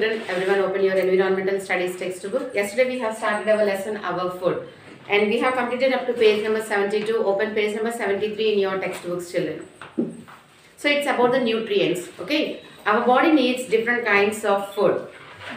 children, everyone open your environmental studies textbook. Yesterday we have started our lesson our food and we have completed up to page number 72. Open page number 73 in your textbooks, children. So it's about the nutrients. Okay, our body needs different kinds of food.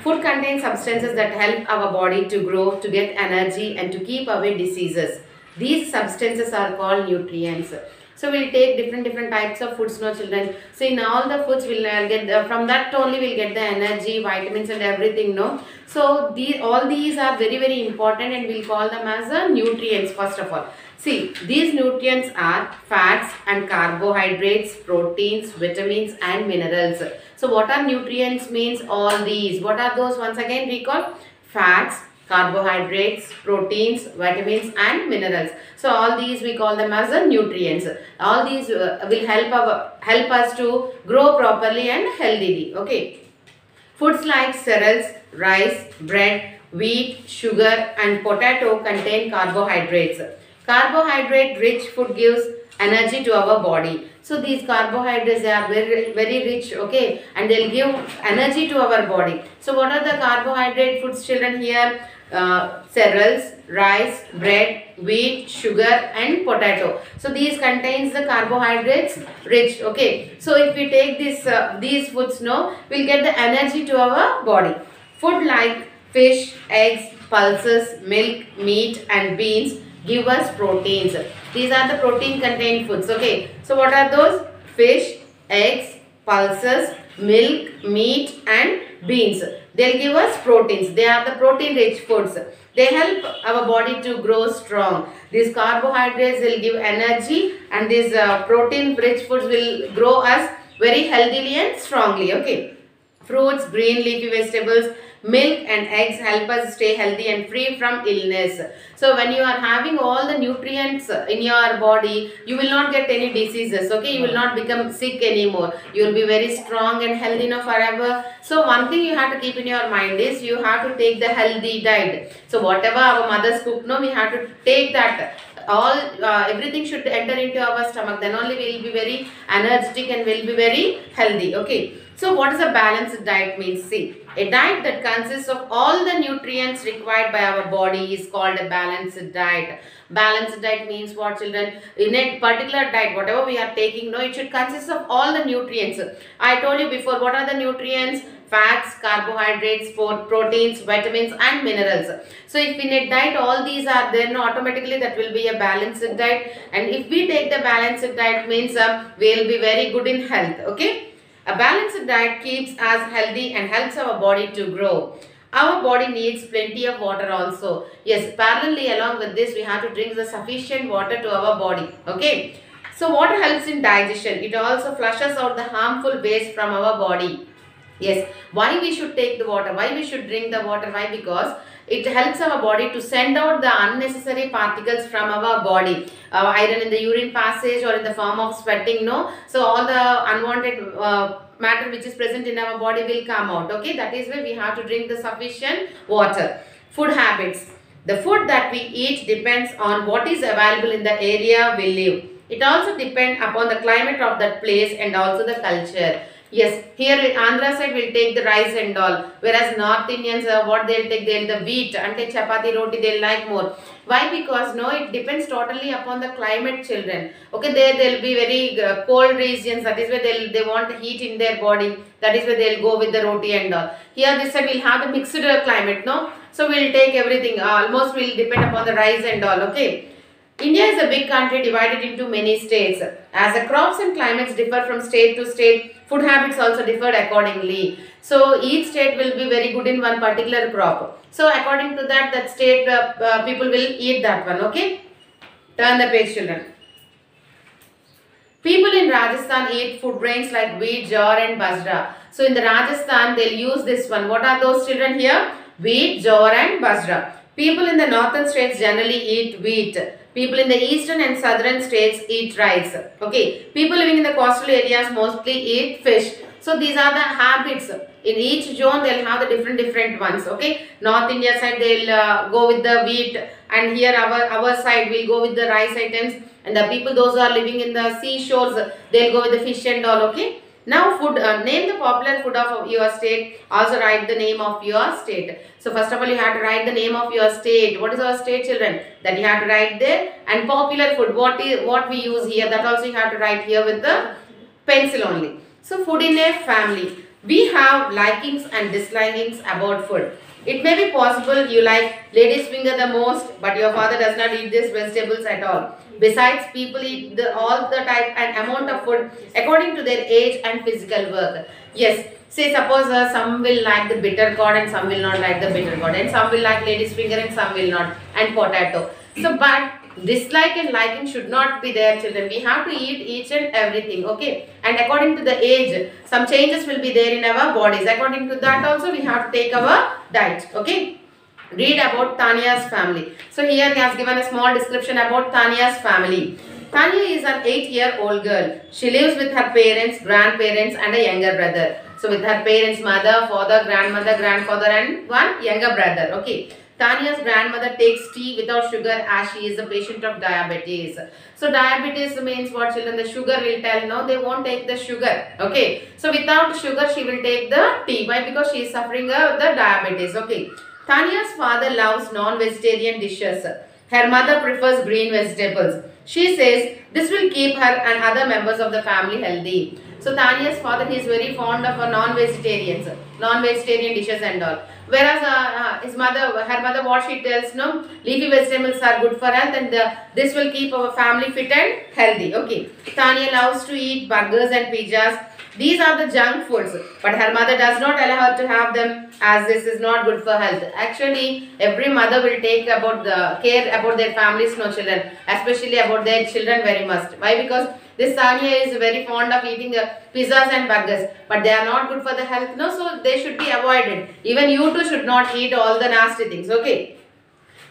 Food contains substances that help our body to grow, to get energy and to keep away diseases. These substances are called nutrients. So we'll take different types of foods, no children. So in all the foods we'll get from that only we'll get the energy, vitamins and everything, no. So all these are very important and we'll call them as nutrients first of all. See, these nutrients are fats and carbohydrates, proteins, vitamins and minerals. So what are nutrients means? All these. What are those? Once again recall. Fats, carbohydrates, proteins, vitamins and minerals. So all these we call them as the nutrients. All these will help us to grow properly and healthily. Okay. Foods like cereals, rice, bread, wheat, sugar and potato contain carbohydrates. Carbohydrate rich food gives energy to our body. So these carbohydrates, they are very rich, okay, and they'll give energy to our body. So what are the carbohydrate foods, children, here? Cereals, rice, bread, wheat, sugar and potato. So these contains the carbohydrates rich, okay. So if we take these foods, no, we'll get the energy to our body. Food like fish, eggs, pulses, milk, meat and beans give us proteins. These are the protein contained foods, okay. So what are those? Fish, eggs, pulses, milk, meat and beans. They'll give us proteins. They are the protein rich foods. They help our body to grow strong. These carbohydrates will give energy and these protein rich foods will grow us very healthily and strongly, okay. Fruits, green leafy vegetables, milk and eggs help us stay healthy and free from illness. So when you are having all the nutrients in your body, you will not get any diseases, okay. You will not become sick anymore. You will be very strong and healthy now forever. So one thing you have to keep in your mind is you have to take the healthy diet. So whatever our mothers cook, no, we have to take that. Everything should enter into our stomach, then only we will be very energetic and will be very healthy, okay. So what is a balanced diet means? See, a diet that consists of all the nutrients required by our body is called a balanced diet. Balanced diet means what, children? In a particular diet, whatever we are taking, no, it should consist of all the nutrients. I told you before, what are the nutrients? Fats, carbohydrates, proteins, vitamins and minerals. So if in a diet all these are there, no, automatically that will be a balanced diet. And if we take the balanced diet means we will be very good in health, okay. A balanced diet keeps us healthy and helps our body to grow. Our body needs plenty of water also. Yes, parallelly along with this, we have to drink the sufficient water to our body. Okay. So water helps in digestion. It also flushes out the harmful waste from our body. Yes. Why we should take the water? Why we should drink the water? Why? Because it helps our body to send out the unnecessary particles from our body. Iron in the urine passage or in the form of sweating, no. So all the unwanted matter which is present in our body will come out, okay. That is why we have to drink the sufficient water. Food habits. The food that we eat depends on what is available in the area we live. It also depends upon the climate of that place and also the culture. Yes, here Andhra side will take the rice and all, whereas North Indians, what they'll take, they'll the wheat and take chapati roti, they'll like more. Why? Because no, it depends totally upon the climate, children. Okay, they'll be very cold regions. That is where they want heat in their body. That is where they'll go with the roti and all. Here this side we'll have the mixed climate, no. So we'll take everything. Almost will depend upon the rice and all. Okay. India is a big country divided into many states. As the crops and climates differ from state to state, food habits also differ accordingly. So each state will be very good in one particular crop. So according to that state people will eat that one, okay. Turn the page, children. People in Rajasthan eat food grains like wheat, jowar and bajra. So in the Rajasthan they'll use this one. What are those, children, here? Wheat, jowar and bajra. People in the northern states generally eat wheat. People in the eastern and southern states eat rice. Okay. People living in the coastal areas mostly eat fish. So these are the habits. In each zone they'll have the different ones. Okay. North India side they'll go with the wheat, and here our side will go with the rice items, and the people those who are living in the seashores they'll go with the fish and all. Okay. Now food, name the popular food of your state. Also write the name of your state. So first of all you have to write the name of your state. What is our state, children? That you have to write there. And popular food, what we use here, that also you have to write here with the pencil only. So food in a family. We have likings and dislikings about food. It may be possible you like lady's finger the most, but your father does not eat these vegetables at all. Besides, people eat all the type and amount of food according to their age and physical work. Yes, say suppose some will like the bitter gourd and some will not like the bitter gourd, and some will like lady's finger and some will not, and potato. So, but dislike and liking should not be there, children. We have to eat each and everything, okay? And according to the age, some changes will be there in our bodies. According to that also, we have to take our diet, okay? Read about Tanya's family. So here he has given a small description about Tanya's family. Tanya is an 8-year-old girl. She lives with her parents, grandparents and a younger brother. So with her parents, mother, father, grandmother, grandfather and one younger brother, okay? Tanya's grandmother takes tea without sugar as she is a patient of diabetes. So diabetes means what, children? The sugar will tell, no, they won't take the sugar. Okay. So without sugar she will take the tea. Why? Because she is suffering the diabetes. Okay. Tanya's father loves non-vegetarian dishes. Her mother prefers green vegetables. She says this will keep her and other members of the family healthy. So Tanya's father, he is very fond of non-vegetarians, non-vegetarian dishes and all. Whereas his mother, her mother, what she tells, no, leafy vegetables are good for health and this will keep our family fit and healthy. Okay. Tanya loves to eat burgers and pizzas. These are the junk foods, but her mother does not allow her to have them as this is not good for health. Actually, every mother will take about the care about their families, no, children, especially about their children very much. Why? Because this Tanya is very fond of eating pizzas and burgers, but they are not good for the health, no, so they should be avoided. Even you too should not eat all the nasty things, okay.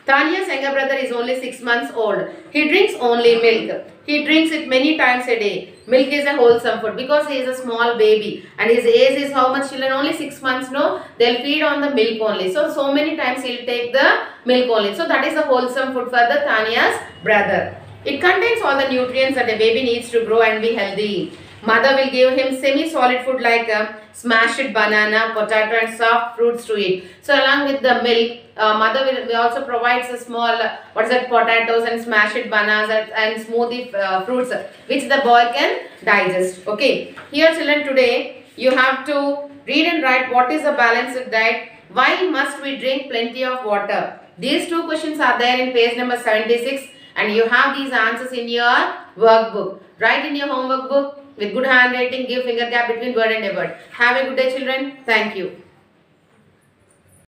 Tanya's younger brother is only 6 months old. He drinks only milk. He drinks it many times a day. Milk is a wholesome food because he is a small baby and his age is how much, children? Only 6 months, no? They'll feed on the milk only. So many times he'll take the milk only. So that is a wholesome food for the Tanya's brother. It contains all the nutrients that a baby needs to grow and be healthy. Mother will give him semi-solid food like smashed banana, potato and soft fruits to eat. So along with the milk, mother will also provides a small, potatoes and smashed bananas and smoothie fruits which the boy can digest. Okay. Here children, today you have to read and write what is a balanced diet. Why must we drink plenty of water? These two questions are there in page number 76 and you have these answers in your workbook. Write in your homework book with good handwriting, give finger gap between word and a word. Have a good day children. Thank you.